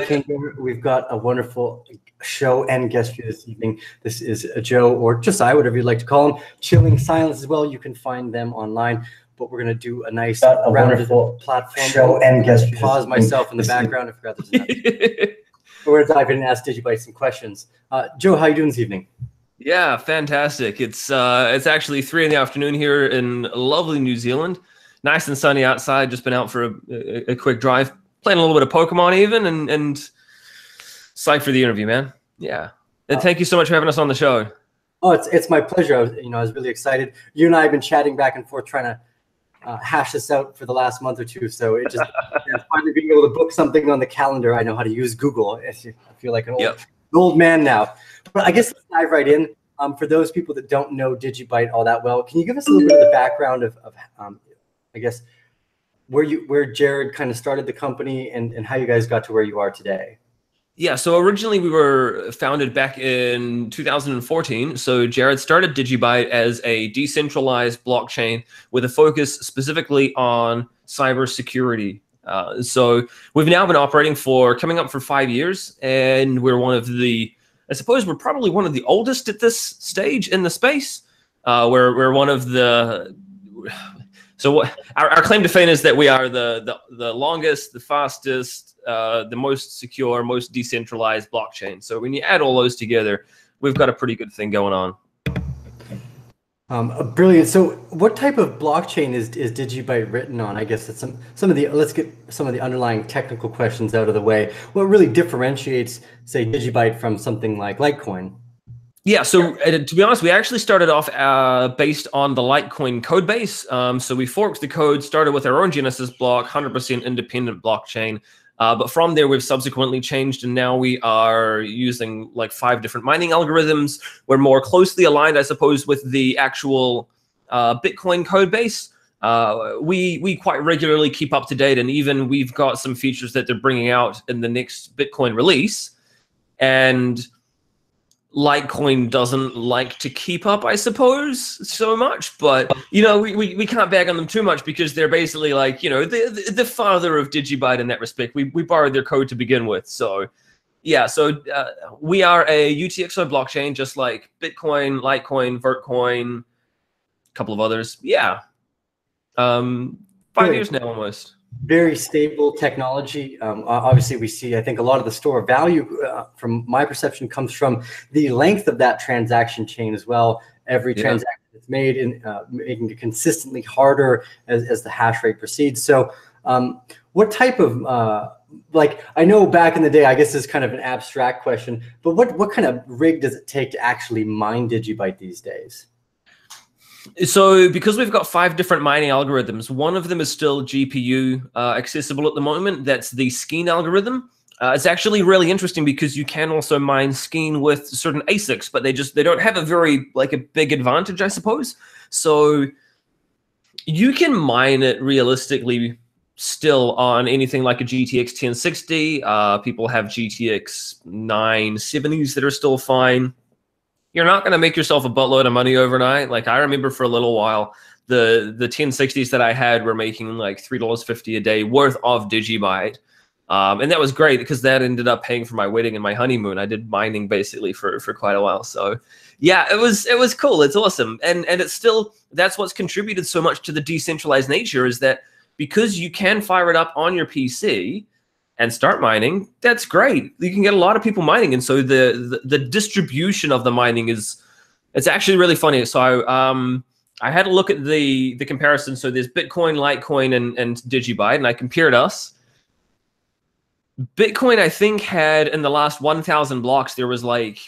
Arcane Gamer. We've got a wonderful show and guest for you this evening. This is Joe, or Josiah, whatever you'd like to call him. Chilling Silence as well. You can find them online. But we're going to do a nice wonderful platform show and guest. Pause myself in the background. I forgot there's another. We're going to dive in and ask Digibyte some questions. Joe, how are you doing this evening? Yeah, fantastic. It's actually 3 in the afternoon here in lovely New Zealand. Nice and sunny outside. Just been out for a quick drive, playing a little bit of Pokemon even, and psyched for the interview, man. Yeah, and thank you so much for having us on the show. Oh, it's my pleasure. I was really excited. You and I have been chatting back and forth, trying to hash this out for the last month or two. So it just finally being able to book something on the calendar. I know how to use Google. I feel like an old man now. But I guess let's dive right in. For those people that don't know Digibyte all that well, can you give us a little bit of the background of I guess where Jared kind of started the company and how you guys got to where you are today? Yeah, so originally we were founded back in 2014. So Jared started Digibyte as a decentralized blockchain with a focus specifically on cybersecurity. So we've now been operating coming up for 5 years, and we're one of the, I suppose we're probably one of the oldest at this stage in the space. We're one of the, so our claim to fame is that we are the longest, the fastest, the most secure, most decentralized blockchain. So when you add all those together, we've got a pretty good thing going on. Brilliant. So what type of blockchain is Digibyte written on? I guess that's let's get some of the underlying technical questions out of the way. What really differentiates, say, Digibyte from something like Litecoin? Yeah, so to be honest, we actually started off based on the Litecoin code base. So we forked the code, started with our own Genesis block, 100% independent blockchain. But from there, we've subsequently changed, and now we are using like 5 different mining algorithms. We're more closely aligned, I suppose, with the actual Bitcoin code base. We quite regularly keep up to date, and even we've got some features that they're bringing out in the next Bitcoin release. And Litecoin doesn't like to keep up, I suppose, so much, but we can't bag on them too much because they're basically like the father of Digibyte in that respect. We borrowed their code to begin with, so yeah. So we are a UTXO blockchain, just like Bitcoin, Litecoin, Vertcoin, a couple of others. Yeah, 5 years now almost. Very stable technology. Obviously, we see, I think, a lot of the store value, from my perception, comes from the length of that transaction chain as well. Every transaction that's made, in making it consistently harder as the hash rate proceeds. So what type of, I know back in the day, I guess this is kind of an abstract question, but what kind of rig does it take to actually mine Digibyte these days? So because we've got 5 different mining algorithms, one of them is still GPU accessible at the moment. That's the Skeen algorithm. It's actually really interesting because you can also mine Skeen with certain ASICs, but they don't have a big advantage, I suppose. So you can mine it realistically still on anything like a GTX 1060. People have GTX 970s that are still fine. You're not going to make yourself a buttload of money overnight. Like I remember for a little while, the 1060s that I had were making like $3.50 a day worth of Digibyte. And that was great because that ended up paying for my wedding and my honeymoon. I did mining basically for quite a while. So yeah, it was cool. It's awesome. And it's still, that's what's contributed so much to the decentralized nature, is that because you can fire it up on your PC and start mining, that's great. You can get a lot of people mining, and so the distribution of the mining it's actually really funny. So I had a look at the comparison. So there's Bitcoin, Litecoin, and Digibyte, and I compared us. Bitcoin, I think, had in the last 1,000 blocks there was like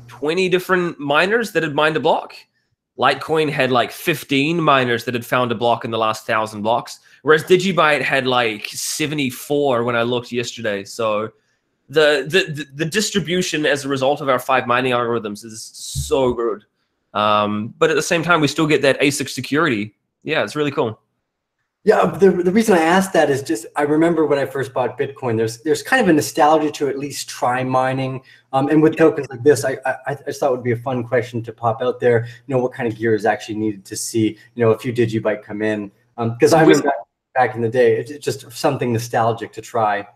20 different miners that had mined a block. Litecoin had like 15 miners that had found a block in the last 1,000 blocks, whereas Digibyte had like 74 when I looked yesterday. So the distribution as a result of our 5 mining algorithms is so good. But at the same time, we still get that ASIC security. Yeah, it's really cool. Yeah, the reason I asked that is just I remember when I first bought Bitcoin, there's kind of a nostalgia to at least try mining. And with tokens like this, I just thought it would be a fun question to pop out there. What kind of gear is actually needed to see, a few Digibyte come in. Because I remember back in the day, it's just something nostalgic to try.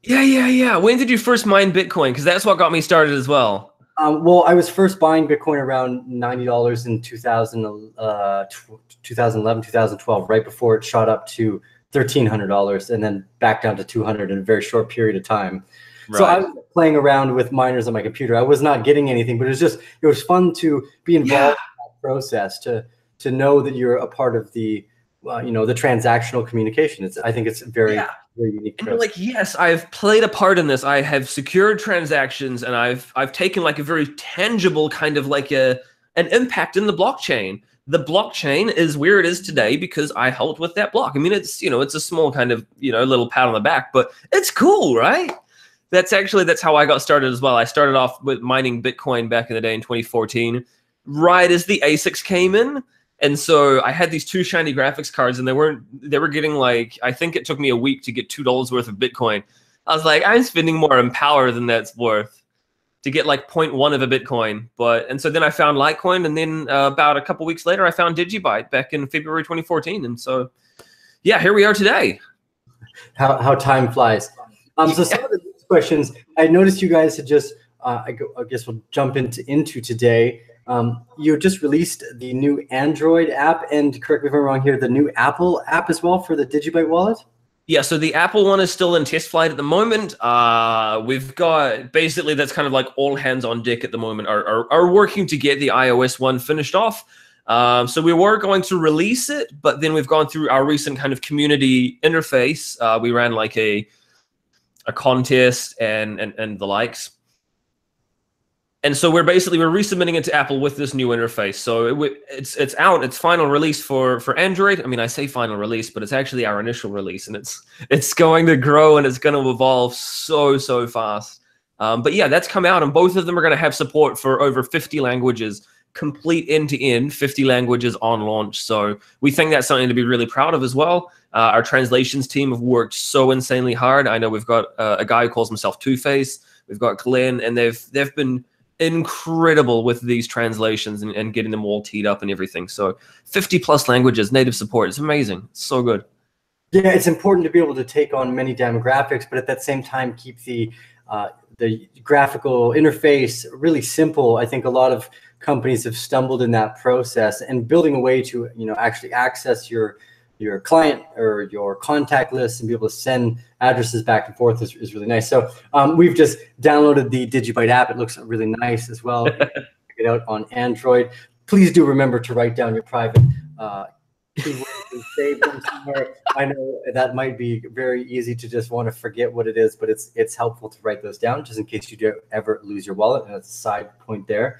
Yeah. When did you first mine Bitcoin? Because that's what got me started as well. Well, I was first buying Bitcoin around $90 in 2011, 2012, right before it shot up to $1,300 and then back down to 200 in a very short period of time. Right. So I was playing around with miners on my computer. I was not getting anything, but it was fun to be involved in that process, to know that you're a part of the the transactional communication. I think it's very unique. And like, yes, I've played a part in this. I have secured transactions, and I've taken like a very tangible kind of like an impact in the blockchain. The blockchain is where it is today because I helped with that block. I mean, it's it's a small kind of little pat on the back, but it's cool, right? That's how I got started as well. I started off with mining Bitcoin back in the day in 2014, right as the ASICs came in. And so I had these 2 shiny graphics cards, and they were getting like, I think it took me a week to get $2 worth of Bitcoin. I was like, I'm spending more on power than that's worth to get like 0.1 of a Bitcoin. And so then I found Litecoin, and then about a couple weeks later, I found Digibyte back in February 2014. And so, yeah, here we are today. How time flies. So some of the questions, I noticed you guys had just, I guess we'll jump into today. You just released the new Android app, and correct me if I'm wrong here, the new Apple app as well for the Digibyte wallet? Yeah, so the Apple one is still in test flight at the moment. We've got, basically that's kind of like all hands on deck at the moment, are working to get the iOS one finished off. So we were going to release it, but then we've gone through our recent kind of community interface. We ran like a contest and the likes. And so we're resubmitting it to Apple with this new interface. So it's out. It's final release for Android. I mean, I say final release, but it's actually our initial release, and it's going to grow and it's going to evolve so fast. But yeah, that's come out, and both of them are going to have support for over 50 languages, complete end-to-end, 50 languages on launch. So we think that's something to be really proud of as well. Our translations team have worked so insanely hard. I know we've got a guy who calls himself Two-Face. We've got Glenn, and they've been incredible with these translations and getting them all teed up and everything. So 50 plus languages, native support. It's amazing. It's so good. Yeah, it's important to be able to take on many demographics, but at that same time keep the graphical interface really simple. I think a lot of companies have stumbled in that process, and building a way to actually access your client or your contact list and be able to send addresses back and forth is really nice. So we've just downloaded the Digibyte app. It looks really nice as well. Check it out on Android. Please do remember to write down your private keywords and save them somewhere. I know that might be very easy to just want to forget what it is, but it's helpful to write those down just in case you do ever lose your wallet. And that's a side point there.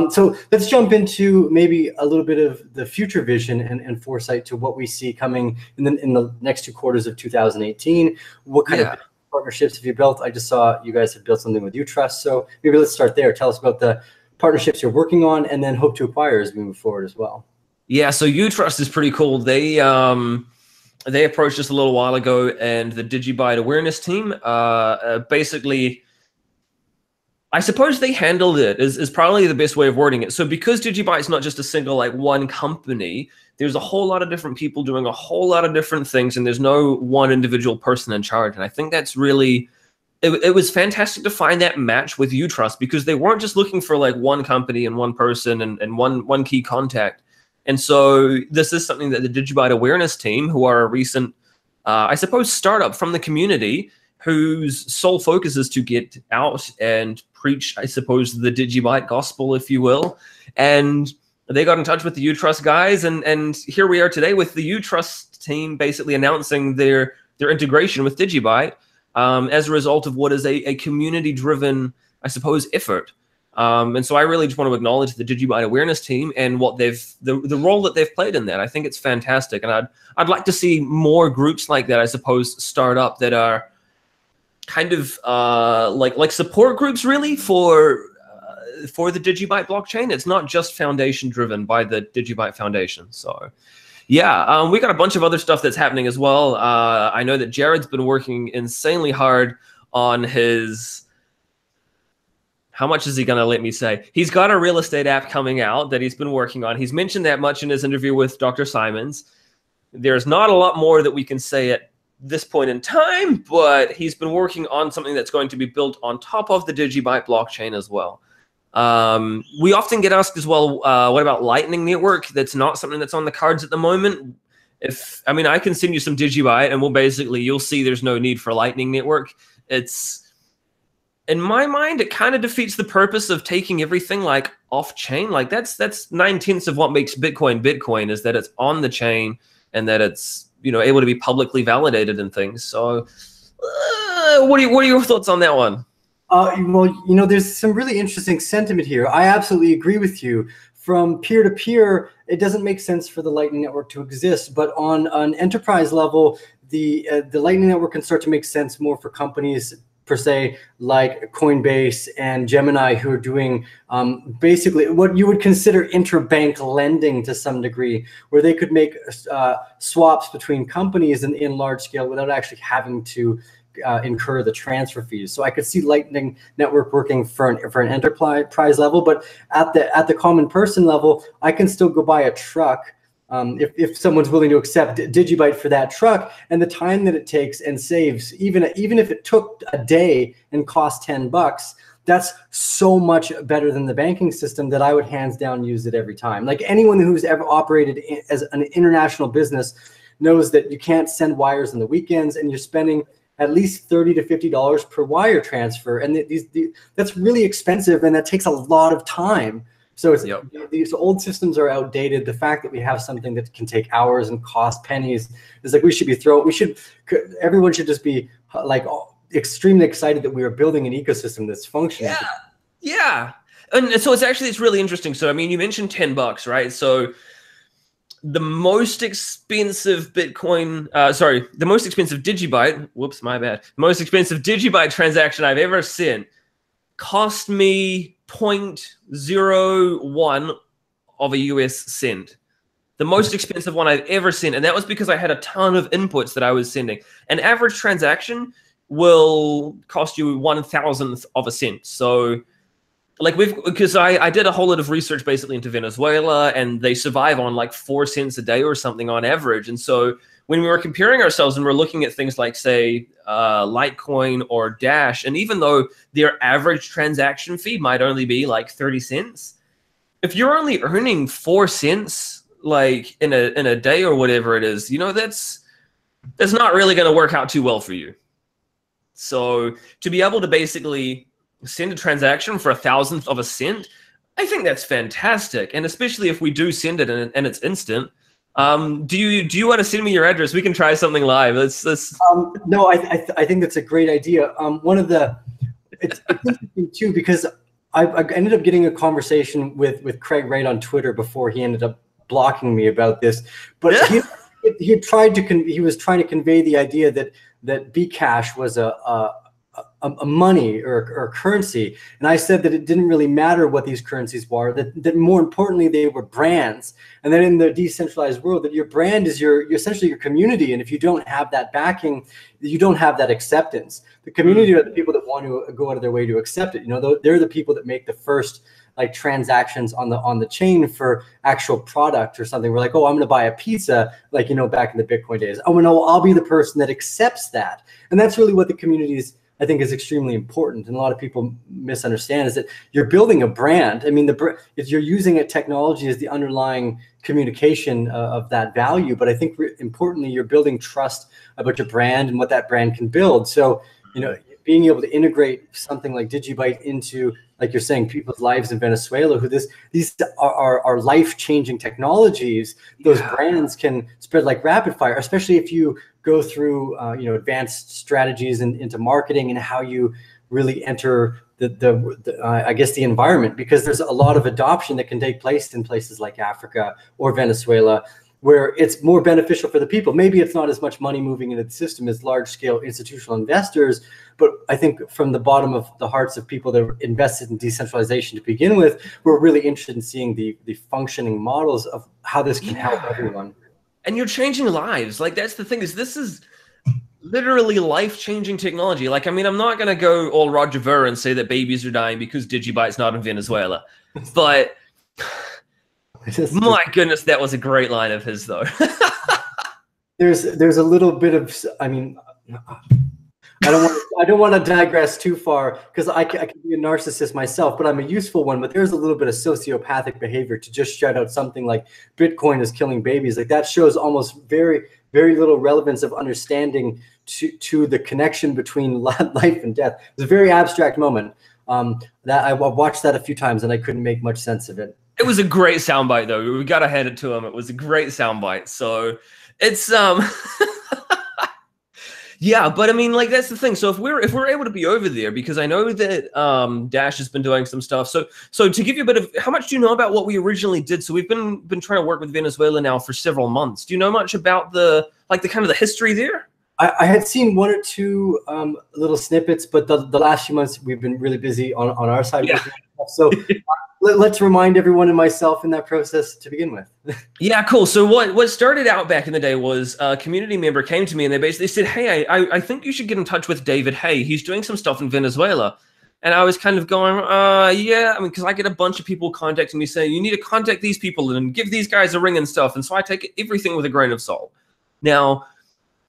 So let's jump into maybe a little bit of the future vision and foresight to what we see coming in the next 2 quarters of 2018. What kind of partnerships have you built? I just saw you guys have built something with Utrust. So maybe let's start there. Tell us about the partnerships you're working on and then hope to acquire as we move forward as well. Yeah, so Utrust is pretty cool. They approached us a little while ago, and the Digibyte awareness team basically, I suppose they handled it is probably the best way of wording it. So because Digibyte is not just a single one company, there's a whole lot of different people doing a whole lot of different things, and there's no one individual person in charge. And I think that's really, it was fantastic to find that match with Utrust, because they weren't just looking for one company and one person and one key contact. And so this is something that the Digibyte awareness team, who are a recent, I suppose, startup from the community, whose sole focus is to get out and preach, I suppose, the Digibyte gospel, if you will. And they got in touch with the Utrust guys, and here we are today with the Utrust team basically announcing their integration with Digibyte as a result of what is a community-driven, I suppose, effort. And so I really just want to acknowledge the Digibyte awareness team and what the role that they've played in that. I think it's fantastic, and I'd like to see more groups like that, I suppose, start up that are kind of like support groups really for the Digibyte blockchain. It's not just foundation driven by the Digibyte Foundation. So yeah, we got a bunch of other stuff that's happening as well. I know that Jared's been working insanely hard on his, how much is he going to let me say? He's got a real estate app coming out that he's been working on. He's mentioned that much in his interview with Dr. Simons. There's not a lot more that we can say this point in time, but he's been working on something that's going to be built on top of the Digibyte blockchain as well. We often get asked as well, what about Lightning Network? That's not something that's on the cards at the moment. I mean, I can send you some Digibyte and you'll see there's no need for Lightning Network. It's, in my mind, it kind of defeats the purpose of taking everything like off chain. Like that's 9/10 of what makes Bitcoin is that it's on the chain and that it's, you know, able to be publicly validated and things. So what are your thoughts on that one? Well, you know, there's some really interesting sentiment here. I absolutely agree with you. From peer to peer, it doesn't make sense for the Lightning Network to exist. But on an enterprise level, the Lightning Network can start to make sense more for companies per se, like Coinbase and Gemini, who are doing basically what you would consider interbank lending to some degree, where they could make swaps between companies in large scale without actually having to incur the transfer fees. So I could see Lightning Network working for an enterprise level, but at the common person level, I can still go buy a truck if someone's willing to accept Digibyte for that truck, and the time that it takes and saves, even if it took a day and cost $10, that's so much better than the banking system that I would hands down use it every time. Like anyone who's ever operated as an international business knows that you can't send wires on the weekends, and you're spending at least $30 to $50 per wire transfer, and that's really expensive, and that takes a lot of time. So these old systems are outdated. The fact that we have something that can take hours and cost pennies is like everyone should just be like extremely excited that we are building an ecosystem that's functioning. Yeah. And so it's really interesting. So I mean, you mentioned $10, right? So the most expensive the most expensive Digibyte, whoops, my bad. The most expensive Digibyte transaction I've ever sent cost me 0.01 of a US cent. The most expensive one I've ever sent. And that was because I had a ton of inputs that I was sending. An average transaction will cost you 1/1000th of a cent. So like because I did a whole lot of research basically into Venezuela, and they survive on like 4 cents a day or something on average. And so when we were comparing ourselves and we're looking at things like, say, Litecoin or Dash, and even though their average transaction fee might only be like 30 cents, if you're only earning 4 cents like in a day or whatever it is, you know, that's not really going to work out too well for you. So to be able to basically send a transaction for 1/1000th of a cent, I think that's fantastic. And especially if we do send it and it's instant. Do you want to send me your address? We can try something live. No, I think that's a great idea. It's interesting too, because I ended up getting a conversation with Craig Wright on Twitter before he ended up blocking me about this. But he was trying to convey the idea that Bcash was a money or a currency, and I said that it didn't really matter what these currencies were, that more importantly they were brands, and that in the decentralized world that your brand is essentially your community, and if you don't have that backing, you don't have that acceptance. The community are the people that want to go out of their way to accept it. You know, they're the people that make the first like transactions on the chain for actual product or something. We're like, oh, I'm going to buy a pizza, like, you know, back in the Bitcoin days. Oh no, I'll be the person that accepts that, and that's really what the communities, I think, is extremely important, and a lot of people misunderstand, is that you're building a brand. I mean, if you're using technology as the underlying communication of that value, but I think importantly, you're building trust about your brand and what that brand can build. So, you know, being able to integrate something like Digibyte into, like you're saying, people's lives in Venezuela, these are life-changing technologies. Those brands can spread like rapid fire, especially if you go through you know, advanced strategies into marketing and how you really enter I guess the environment, because there's a lot of adoption that can take place in places like Africa or Venezuela, where it's more beneficial for the people. Maybe it's not as much money moving into the system as large-scale institutional investors, but I think from the bottom of the hearts of people that are invested in decentralization to begin with, we're really interested in seeing the functioning models of how this can help everyone. And you're changing lives. Like, that's the thing, is this is literally life-changing technology. Like, I mean, I'm not going to go all Roger Ver and say that babies are dying because Digibyte's not in Venezuela, but my goodness, that was a great line of his, though. there's a little bit of, I mean, I don't want to digress too far, because I can be a narcissist myself, but I'm a useful one. But there's a little bit of sociopathic behavior to just shout out something like Bitcoin is killing babies. Like, that shows almost very little relevance of understanding to the connection between life and death. It's a very abstract moment. That I've watched that a few times and I couldn't make much sense of it. It was a great soundbite, though. We got to hand it to him. It was a great soundbite. So it's yeah, but I mean, like, that's the thing. So if we're able to be over there, because I know that Dash has been doing some stuff. So to give you a bit of, how much do you know about what we originally did? So we've been trying to work with Venezuela now for several months. Do you know much about the kind of the history there? I had seen one or two little snippets, but the last few months we've been really busy on our side. Yeah. So let's remind everyone and myself in that process to begin with. Yeah, cool. So what started out back in the day was a community member came to me and they basically said, hey, I think you should get in touch with David. Hey, he's doing some stuff in Venezuela. And I was kind of going, yeah, I mean, because I get a bunch of people contacting me saying, you need to contact these people and give these guys a ring and stuff. And so I take everything with a grain of salt. Now,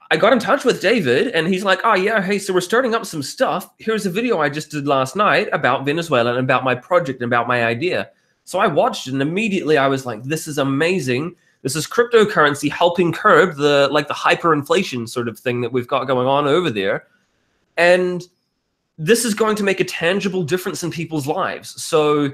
I got in touch with David and he's like, oh yeah, hey, so we're starting up some stuff. Here's a video I just did last night about Venezuela and about my project and about my idea. So I watched it and immediately I was like, this is amazing. This is cryptocurrency helping curb the hyperinflation sort of thing that we've got going on over there. And this is going to make a tangible difference in people's lives. So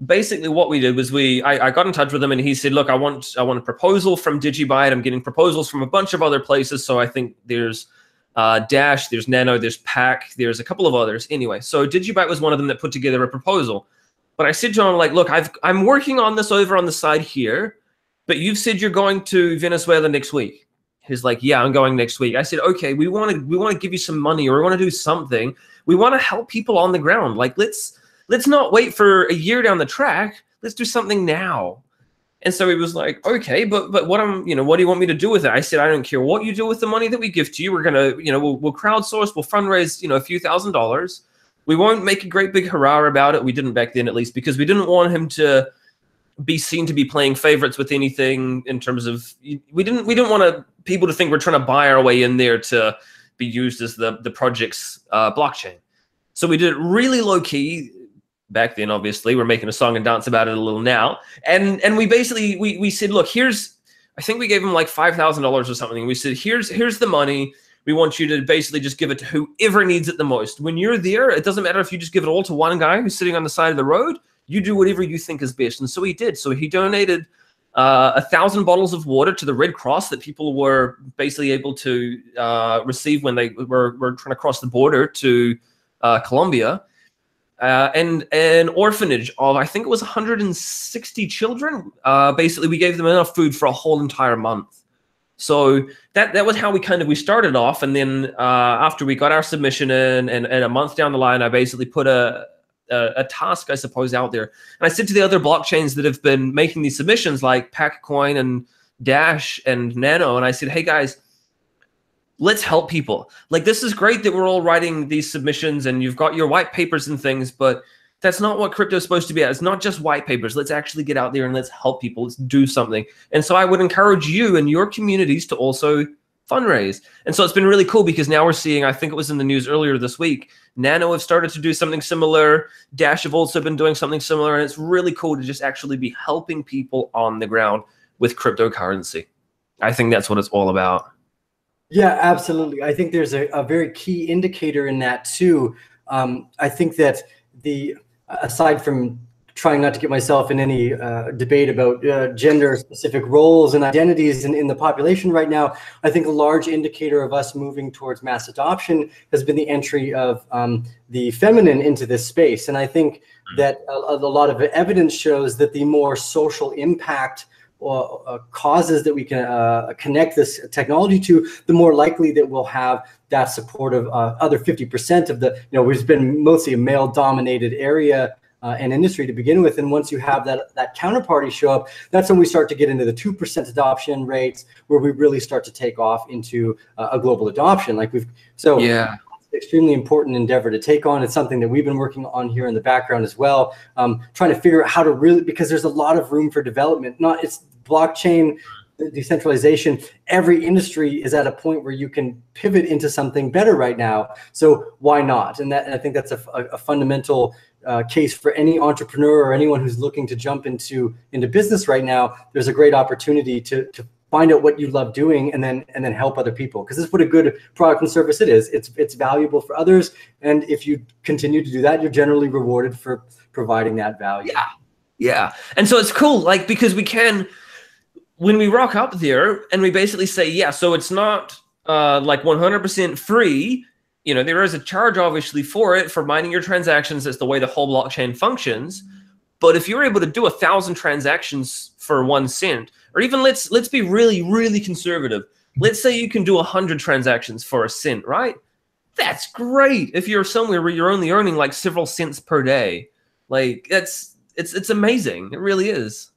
basically what we did was I got in touch with him and he said, look, I want a proposal from Digibyte. I'm getting proposals from a bunch of other places. So I think there's Dash, there's Nano, there's Pack, there's a couple of others. Anyway, so Digibyte was one of them that put together a proposal. But I said to him, like, look, I'm working on this over on the side here, but you've said you're going to Venezuela next week. He's like, yeah, I'm going next week. I said, okay, we want to give you some money, or we want to do something. We want to help people on the ground. Like, let's not wait for a year down the track. Let's do something now. And so he was like, okay, but what do you want me to do with it? I said, I don't care what you do with the money that we give to you. We're gonna, we'll crowdsource, we'll fundraise, a few $1,000s. We won't make a great big hurrah about it. We didn't back then, at least, because we didn't want him to be seen to be playing favorites with anything in terms of, we didn't want people to think we're trying to buy our way in there to be used as the project's blockchain. So we did it really low key. Back then, obviously, we're making a song and dance about it a little now. And we basically, we said, look, I think we gave him like $5,000 or something. We said, here's the money. We want you to basically just give it to whoever needs it the most. When you're there, it doesn't matter if you just give it all to one guy who's sitting on the side of the road. You do whatever you think is best. And so he did. So he donated 1,000 bottles of water to the Red Cross that people were basically able to receive when they were trying to cross the border to Colombia. And an orphanage of, I think it was 160 children. Basically, we gave them enough food for a whole entire month. So that was how we started off. And then after we got our submission in, and a month down the line, I basically put a task, I suppose, out there. And I said to the other blockchains that have been making these submissions, like Packcoin and Dash and Nano, and I said, hey guys, let's help people. Like, this is great that we're all writing these submissions and you've got your white papers and things, but that's not what crypto is supposed to be. It's not just white papers. Let's actually get out there and let's help people. Let's do something. And so I would encourage you and your communities to also fundraise. And so it's been really cool because now we're seeing, I think it was in the news earlier this week, Nano have started to do something similar. Dash have also been doing something similar. And it's really cool to just actually be helping people on the ground with cryptocurrency. I think that's what it's all about. Yeah, absolutely. I think there's a very key indicator in that too. I think that aside from trying not to get myself in any debate about gender-specific roles and identities in the population right now, I think a large indicator of us moving towards mass adoption has been the entry of the feminine into this space. And I think that a lot of evidence shows that the more social impact causes that we can connect this technology to, the more likely that we'll have that support of other 50% of the, we've been mostly a male-dominated area and industry to begin with. And once you have that counterparty show up, that's when we start to get into the 2% adoption rates, where we really start to take off into a global adoption. Yeah. Extremely important endeavor to take on. It's something that we've been working on here in the background as well, trying to figure out how to really, because there's a lot of room for development. It's blockchain, decentralization, every industry is at a point where you can pivot into something better right now. So why not? And I think that's a fundamental case for any entrepreneur or anyone who's looking to jump into business right now. There's a great opportunity to find out what you love doing and then help other people, because that's what a good product and service it is. It's valuable for others, and if you continue to do that, you're generally rewarded for providing that value. Yeah. And so it's cool, like, because we can, when we rock up there and we basically say, yeah, so it's not like 100% free. You know, there is a charge obviously for it, for mining your transactions. That's the way the whole blockchain functions. But if you're able to do 1,000 transactions for 1 cent, or even let's be really, really conservative. Let's say you can do 100 transactions for 1 cent, right? That's great. If you're somewhere where you're only earning like several cents per day, like it's amazing. It really is.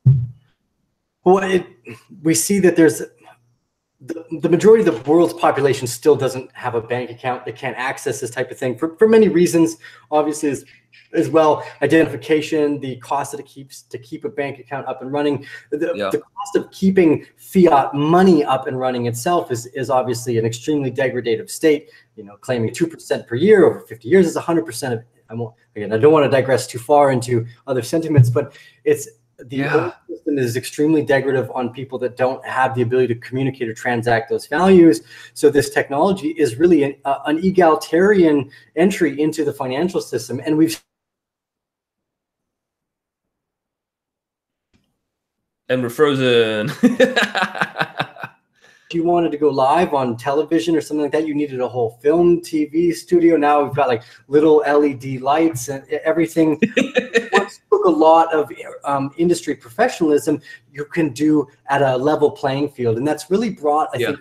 Well, we see that there's the majority of the world's population still doesn't have a bank account. They can't access this type of thing for many reasons, obviously, as well. Identification, the cost that it keeps to keep a bank account up and running, the cost of keeping fiat money up and running itself is obviously an extremely degradative state. You know, claiming 2% per year over 50 years is 100% of. Again, I don't want to digress too far into other sentiments, but the old system is extremely degradative on people that don't have the ability to communicate or transact those values. So this technology is really an egalitarian entry into the financial system, and we've. And we're frozen. If you wanted to go live on television or something like that, you needed a whole film, TV studio. Now we've got like little LED lights and everything. Once took a lot of industry professionalism, you can do at a level playing field. And that's really brought, I think,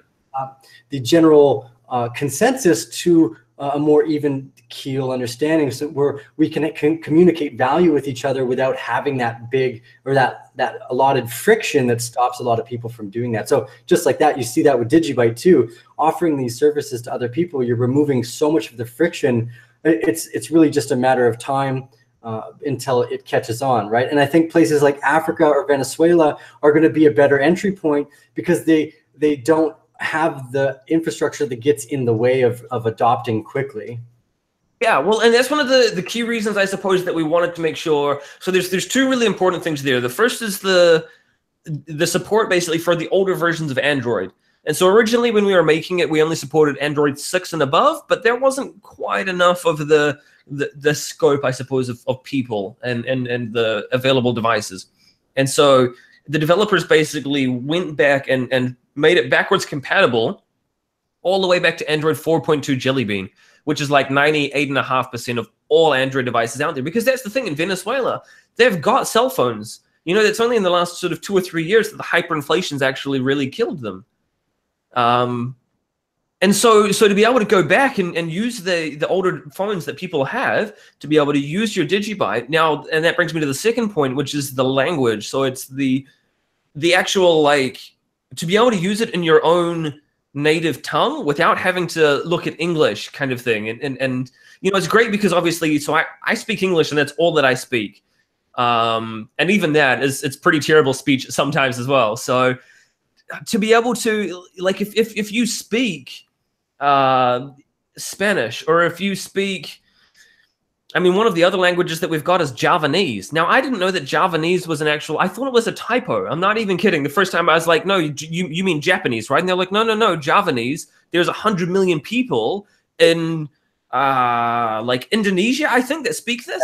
the general consensus to a more even keel understanding, so where we can communicate value with each other without having that big or that allotted friction that stops a lot of people from doing that. So just like that, you see that with Digibyte too, offering these services to other people, you're removing so much of the friction. It's really just a matter of time until it catches on, right? And I think places like Africa or Venezuela are going to be a better entry point because they don't have the infrastructure that gets in the way of adopting quickly. Yeah, well, and that's one of the key reasons, I suppose, that we wanted to make sure. So there's two really important things there. The first is the support basically for the older versions of Android. And so originally when we were making it, we only supported Android 6 and above, but there wasn't quite enough of the scope, I suppose, of people and the available devices. And so the developers basically went back and made it backwards compatible all the way back to Android 4.2 Jelly Bean, which is like 98.5% of all Android devices out there. Because that's the thing in Venezuela, they've got cell phones. You know, it's only in the last sort of 2 or 3 years that the hyperinflation's actually really killed them. And so to be able to go back and use the older phones that people have to be able to use your Digibyte now, and that brings me to the second point, which is the language. So it's the actual, like, to be able to use it in your own native tongue without having to look at English kind of thing. And you know, it's great because obviously, so I speak English and that's all that I speak. And even that it's pretty terrible speech sometimes as well. So to be able to, like, if you speak Spanish, or if you speak, I mean, one of the other languages that we've got is Javanese. Now, I didn't know that Javanese was an actual, I thought it was a typo. I'm not even kidding. The first time I was like, no, you mean Japanese, right? And they're like, no, Javanese. There's 100 million people in like Indonesia, I think, that speak this.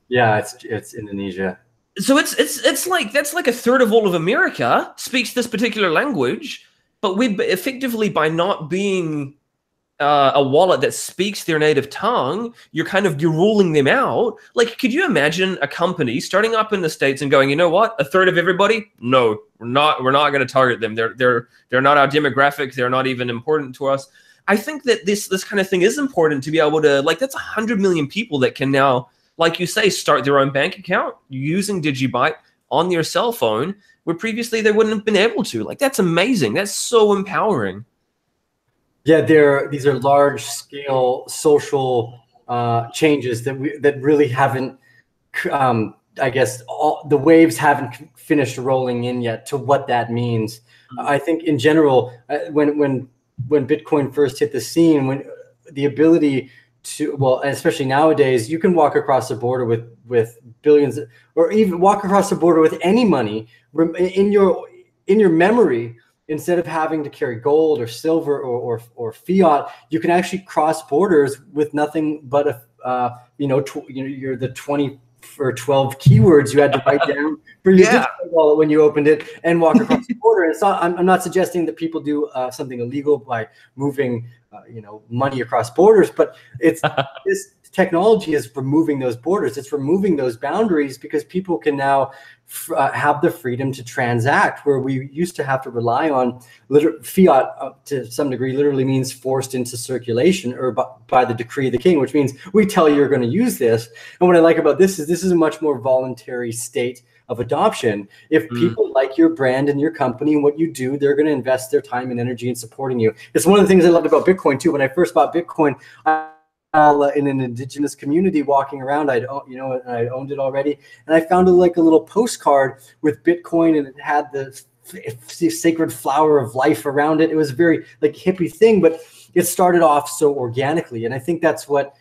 Yeah, it's Indonesia. So it's like, that's like a third of all of America speaks this particular language, but we effectively, by not being a wallet that speaks their native tongue, you're ruling them out. Like, could you imagine a company starting up in the States and going, you know what, a third of everybody? No, we're not going to target them. They're not our demographic. They're not even important to us. I think that this kind of thing is important to be able to, like, that's 100 million people that can now, like you say, start their own bank account using Digibyte on their cell phone, where previously they wouldn't have been able to. Like, that's amazing. That's so empowering. Yeah, these are large-scale social changes that really haven't I guess the waves haven't finished rolling in yet to what that means. I think in general, when Bitcoin first hit the scene, when the ability to, well, especially nowadays, you can walk across the border with billions, or even walk across the border with any money in your memory. Instead of having to carry gold or silver or fiat, you can actually cross borders with nothing but you're the 20 or 12 keywords you had to write down for your digital wallet when you opened it, and walk across the border. And so I'm not suggesting that people do something illegal by moving money across borders, but it's this technology is removing those borders. It's removing those boundaries, because people can now have the freedom to transact, where we used to have to rely on fiat to some degree. Literally means forced into circulation, or by the decree of the king, which means we tell you you're going to use this. And what I like about this is a much more voluntary state of adoption. If people like your brand and your company and what you do, they're going to invest their time and energy in supporting you. It's one of the things I loved about Bitcoin too. When I first bought Bitcoin, in an indigenous community walking around, I owned it already, and I found a little postcard with Bitcoin, and it had the sacred flower of life around it. It was a very hippie thing, but it started off so organically, and I think that's what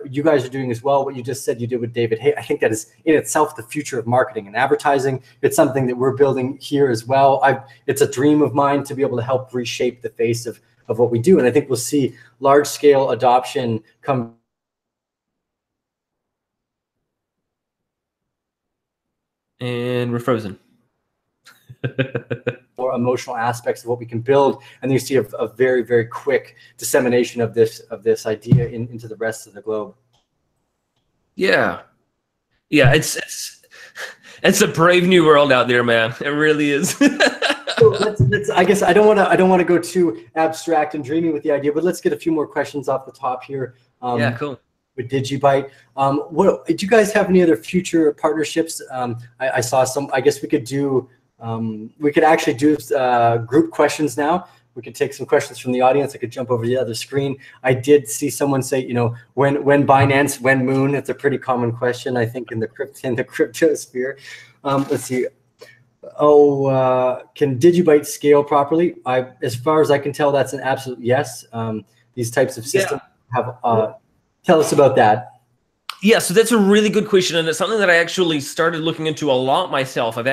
you guys are doing as well. What you just said you did with David. Hey, I think that is in itself the future of marketing and advertising. It's something that we're building here as well. It's a dream of mine to be able to help reshape the face of what we do. And I think we'll see large scale adoption come. And we're frozen. More emotional aspects of what we can build. And you see a very, very quick dissemination of this idea into the rest of the globe. Yeah. Yeah. It's a brave new world out there, man. It really is. So I guess I don't want to go too abstract and dreamy with the idea, but let's get a few more questions off the top here. Yeah, cool. With Digibyte, do you guys have any other future partnerships? I saw some. I guess we could do. We could actually do group questions now. We could take some questions from the audience. I could jump over to the other screen. I did see someone say, when Binance, when Moon. It's a pretty common question, I think, in the crypto sphere. Let's see. Can Digibyte scale properly? As far as I can tell, that's an absolute yes. These types of systems have. Tell us about that. Yeah, so that's a really good question, and it's something that I actually started looking into a lot myself. I've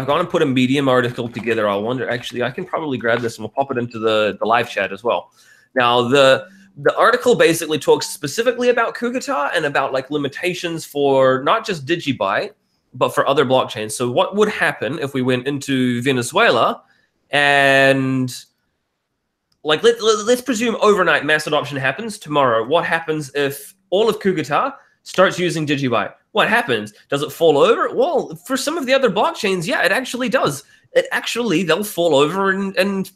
gone and put a Medium article together. I can probably grab this and we'll pop it into the live chat as well. Now, the article basically talks specifically about Kugata and about limitations for not just Digibyte, but for other blockchains. So what would happen if we went into Venezuela and let's presume overnight mass adoption happens tomorrow. What happens if all of Kugata starts using Digibyte? What happens? Does it fall over? Well, for some of the other blockchains, yeah, it actually does. They'll fall over and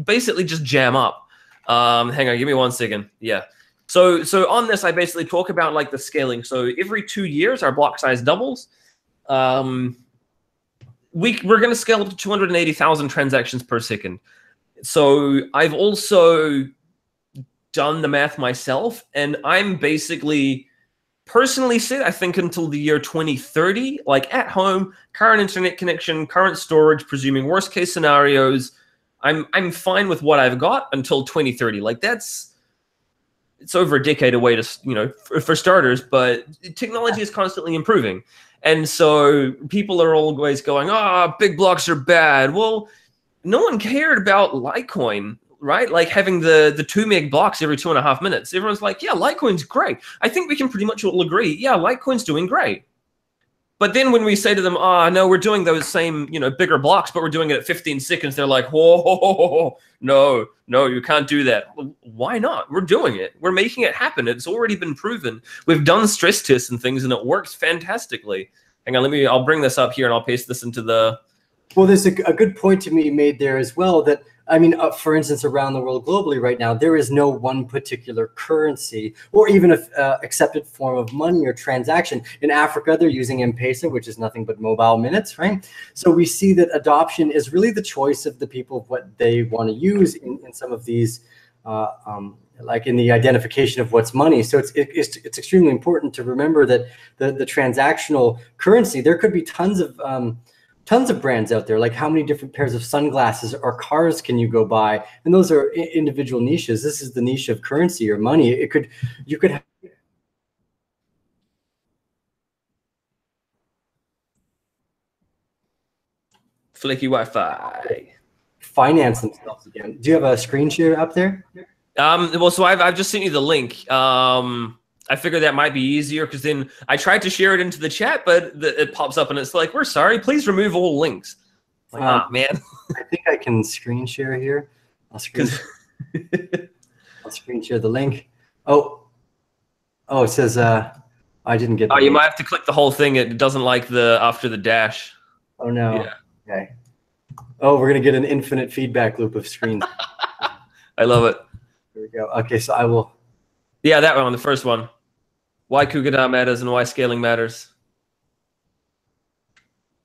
basically just jam up. Hang on, give me 1 second. Yeah. So on this, I basically talk about the scaling. So every 2 years, our block size doubles. We're going to scale up to 280,000 transactions per second. So I've also done the math myself, and I'm basically personally said, I think until the year 2030, at home, current internet connection, current storage, presuming worst case scenarios, I'm fine with what I've got until 2030. It's over a decade away to, for starters, but technology is constantly improving. And so people are always going, big blocks are bad. Well, no one cared about Litecoin, right? Having the 2 meg blocks every 2.5 minutes. Everyone's like, yeah, Litecoin's great. I think we can pretty much all agree, yeah, Litecoin's doing great. But then when we say to them, no, we're doing those same, bigger blocks, but we're doing it at 15 seconds, they're like, whoa, no, you can't do that. Well, why not? We're doing it. We're making it happen. It's already been proven. We've done stress tests and things, and it works fantastically. Hang on, I'll bring this up here, and I'll paste this into the... Well, there's a good point to be made there as well, that, for instance, around the world globally right now, there is no one particular currency or even an accepted form of money or transaction. In Africa, they're using M-Pesa, which is nothing but mobile minutes, right? So we see that adoption is really the choice of the people of what they want to use in some of these like in the identification of what's money. So it's extremely important to remember that the transactional currency, there could be tons of brands out there. Like how many different pairs of sunglasses or cars can you go buy? And those are individual niches. This is the niche of currency or money. You could have flaky Wi-Fi. finance themselves again. Do you have a screen share up there? Well, so I've just sent you the link. I figured that might be easier because then I tried to share it into the chat, but it pops up and it's like, we're sorry, please remove all links. Like, man. I think I can screen share here. I'll screen share the link. Oh, it says I didn't get. Oh, you might have to click the whole thing. It doesn't like the after the dash. Oh no. Yeah. Okay. Oh, we're gonna get an infinite feedback loop of screens. I love it. There we go. Okay, so I will. Yeah, that one, the first one. Why Kugana matters and why scaling matters.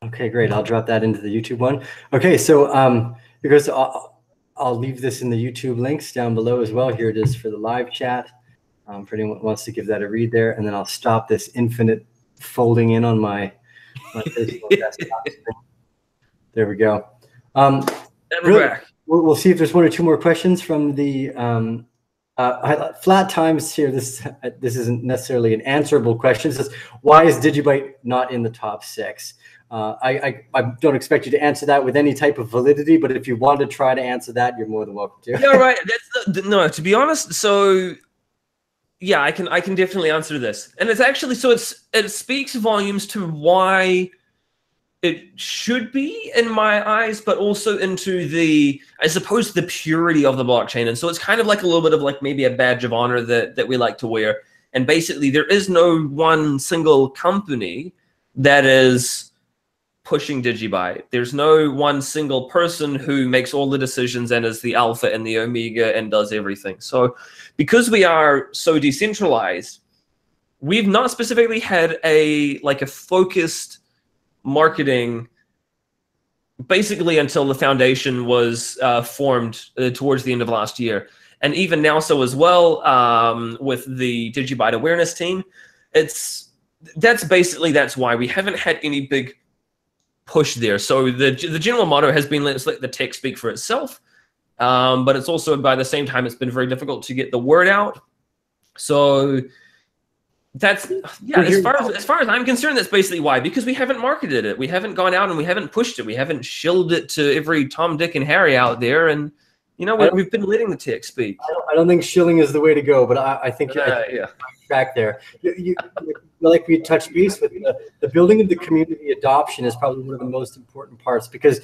Okay, great. I'll drop that into the YouTube one. Okay, so because I'll leave this in the YouTube links down below as well. Here it is for the live chat. For anyone who wants to give that a read there, and then I'll stop this infinite folding in on my personal desktop. There we go. Really, we'll see if there's one or two more questions from the flat times here. This isn't necessarily an answerable question. It says, why is Digibyte not in the top 6? I don't expect you to answer that with any type of validity, but if you want to try to answer that, you're more than welcome to. Yeah, right. No, to be honest, so yeah, I can definitely answer this. And it's actually, so it speaks volumes to why it should be in my eyes, but also into the, I suppose, the purity of the blockchain. And so it's kind of like a little bit of like maybe a badge of honor that we like to wear. And basically there is no one single company that is pushing Digibyte. There's no one single person who makes all the decisions and is the alpha and the omega and does everything. So because we are so decentralized, we've not specifically had a focused marketing basically until the foundation was formed towards the end of last year. And even now so as well, with the Digibyte awareness team, that's why we haven't had any big push there. So the general motto has been, let's let the tech speak for itself. But it's also, by the same time, it's been very difficult to get the word out. So that's, yeah, as far as I'm concerned, that's basically why, because we haven't marketed it. We haven't gone out and we haven't pushed it. We haven't shilled it to every Tom, Dick, and Harry out there. And, you know, we've been letting the tech speak. I don't think shilling is the way to go, but I think you're on track there. You like we touched base with the building of the community adoption is probably one of the most important parts, because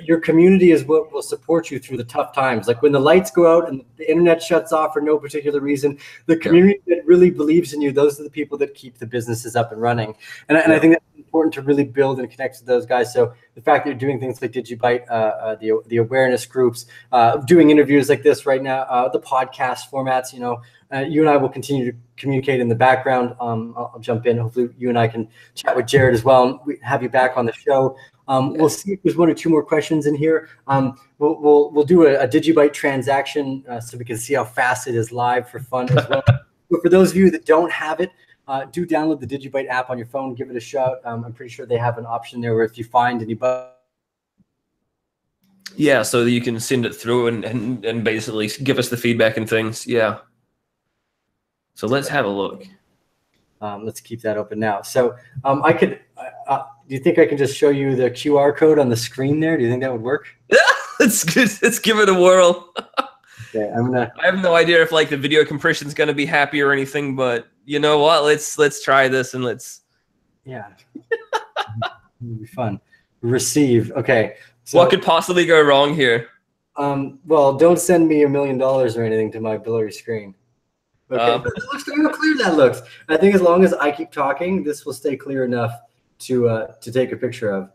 your community is what will support you through the tough times. Like when the lights go out and the internet shuts off for no particular reason, the community that really believes in you, those are the people that keep the businesses up and running. And I think that's important to really build and connect with those guys. So the fact that you're doing things like Digibyte, the awareness groups, doing interviews like this right now, the podcast formats, you know, you and I will continue to communicate in the background. I'll jump in. Hopefully you and I can chat with Jared as well and have you back on the show. We'll see if there's one or two more questions in here. We'll do a Digibyte transaction so we can see how fast it is live for fun as well. But for those of you that don't have it, do download the Digibyte app on your phone. Give it a shot. I'm pretty sure they have an option there where if you find any bugs, yeah, so that you can send it through and basically give us the feedback and things. Yeah. So let's have a look. Let's keep that open now. So I could, do you think I can just show you the QR code on the screen there? Do you think that would work? Let's give it a whirl. Okay, I have no idea if like the video compression is going to be happy or anything, but you know what? Let's try this and let's. Yeah. It'll be fun. Receive. Okay. So, what could possibly go wrong here? Well, don't send me $1 million or anything to my blurry screen. Okay, look how clear that looks. I think as long as I keep talking, this will stay clear enough to take a picture of.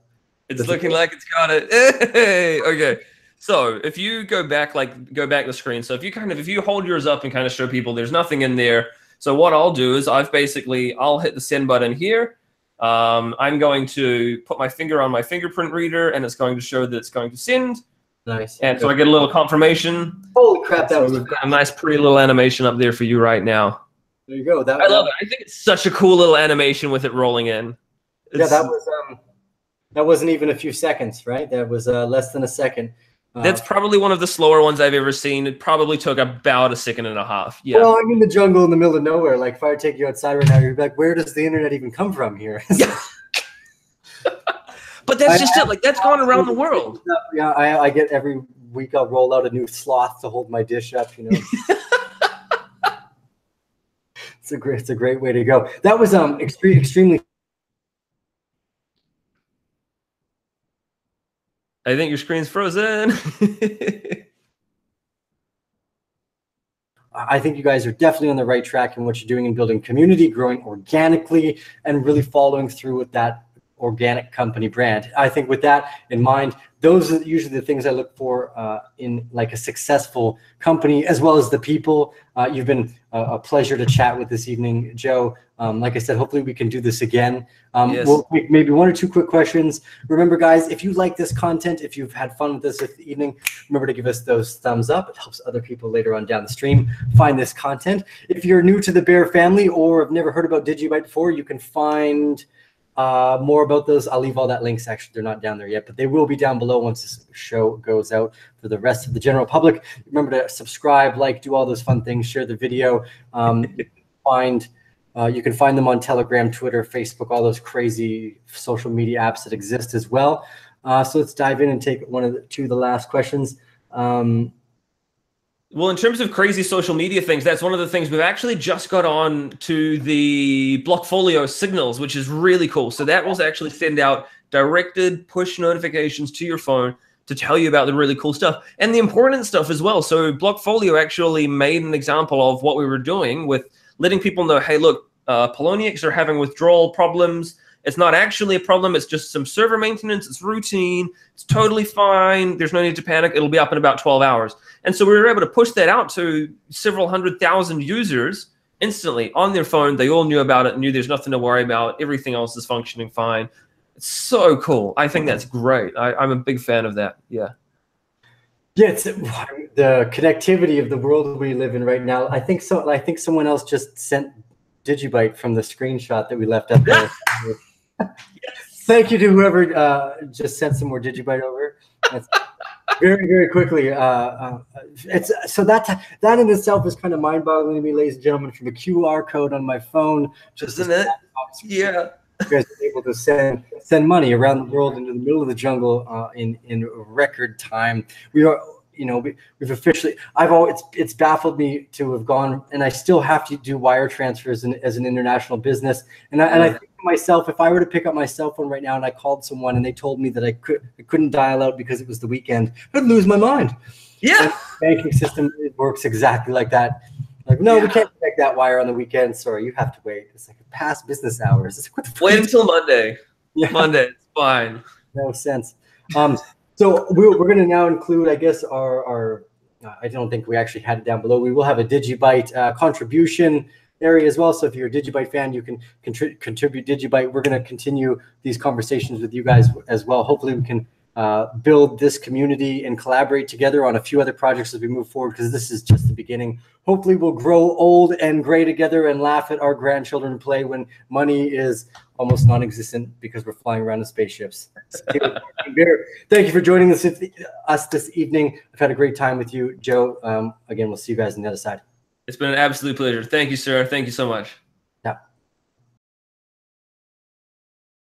It's looking like it's got it. Hey, okay. So if you go back the screen. So if you hold yours up and kind of show people there's nothing in there. So what I'll do is I'll hit the send button here. I'm going to put my finger on my fingerprint reader and it's going to show that it's going to send. Nice. And so I get a little confirmation. Holy crap, that was we've got a nice, pretty little animation up there for you right now. There you go. I love it. I think it's such a cool little animation with it rolling in. Yeah, that wasn't even a few seconds, right? That was less than a second. That's probably one of the slower ones I've ever seen. It probably took about a second and a half. Yeah. Well, I'm in the jungle in the middle of nowhere. Like, if I were to take you outside right now, you'd be like, where does the internet even come from here? Yeah. But that's just it. Like, that's going around the world. Yeah, I get every week I'll roll out a new sloth to hold my dish up, you know. It's a great way to go. That was extremely. I think your screen's frozen. I think you guys are definitely on the right track in what you're doing in building community, growing organically, and really following through with that organic company brand. I think with that in mind, those are usually the things I look for in like a successful company, as well as the people. You've been a pleasure to chat with this evening, Joe. Like I said, hopefully we can do this again. Yes. We'll make maybe 1 or 2 quick questions. Remember, guys, if you like this content, if you've had fun with this evening, remember to give us those thumbs up. It helps other people later on down the stream find this content. If you're new to the Bear family or have never heard about Digibyte before, you can find more about those. I'll leave all that links. Actually, they're not down there yet, but they will be down below once this show goes out for the rest of the general public. Remember to subscribe, like, do all those fun things, share the video. You can find them on Telegram, Twitter, Facebook, all those crazy social media apps that exist as well. So let's dive in and take one of the last questions. Well, in terms of crazy social media things, that's one of the things we've actually just got on to the Blockfolio signals, which is really cool. So that will actually send out directed push notifications to your phone to tell you about the really cool stuff and the important stuff as well. So Blockfolio actually made an example of what we were doing with letting people know, hey, look, Poloniex are having withdrawal problems. It's not actually a problem. It's just some server maintenance. It's routine. It's totally fine. There's no need to panic. It'll be up in about 12 hours. And so we were able to push that out to several 100,000 users instantly on their phone. They all knew about it, knew there's nothing to worry about. Everything else is functioning fine. It's so cool. I think that's great. I'm a big fan of that. Yeah. Yeah, it's the connectivity of the world we live in right now. I think so. I think someone else just sent Digibyte from the screenshot that we left up there. Yes. Thank you to whoever just sent some more Digibyte over. That's very, very quickly. It's so that in itself is kind of mind-boggling to me, ladies and gentlemen. From the QR code on my phone, just isn't it? Yeah, you guys are able to send money around the world into the middle of the jungle in record time. We are. You know, we've officially. It's baffled me to have gone, and I still have to do wire transfers as an international business. And I think to myself, if I were to pick up my cell phone right now and I called someone and they told me that I couldn't dial out because it was the weekend, I'd lose my mind. Yeah, and the banking system, it works exactly like that. Like, no, we can't connect that wire on the weekend. Sorry, you have to wait. It's like past business hours. It's like, what the wait until Monday. Yeah. Monday, it's fine. No sense. So we're going to now include, I guess, our I don't think we actually had it down below. We will have a Digibyte contribution area as well. So if you're a Digibyte fan, you can contribute Digibyte. We're going to continue these conversations with you guys as well. Hopefully we can build this community and collaborate together on a few other projects as we move forward, because this is just the beginning. Hopefully we'll grow old and gray together and laugh at our grandchildren play when money is almost non-existent because we're flying around in spaceships. Thank you for joining us this evening. I've had a great time with you, Joe. Again, we'll see you guys on the other side. It's been an absolute pleasure. Thank you, sir. Thank you so much.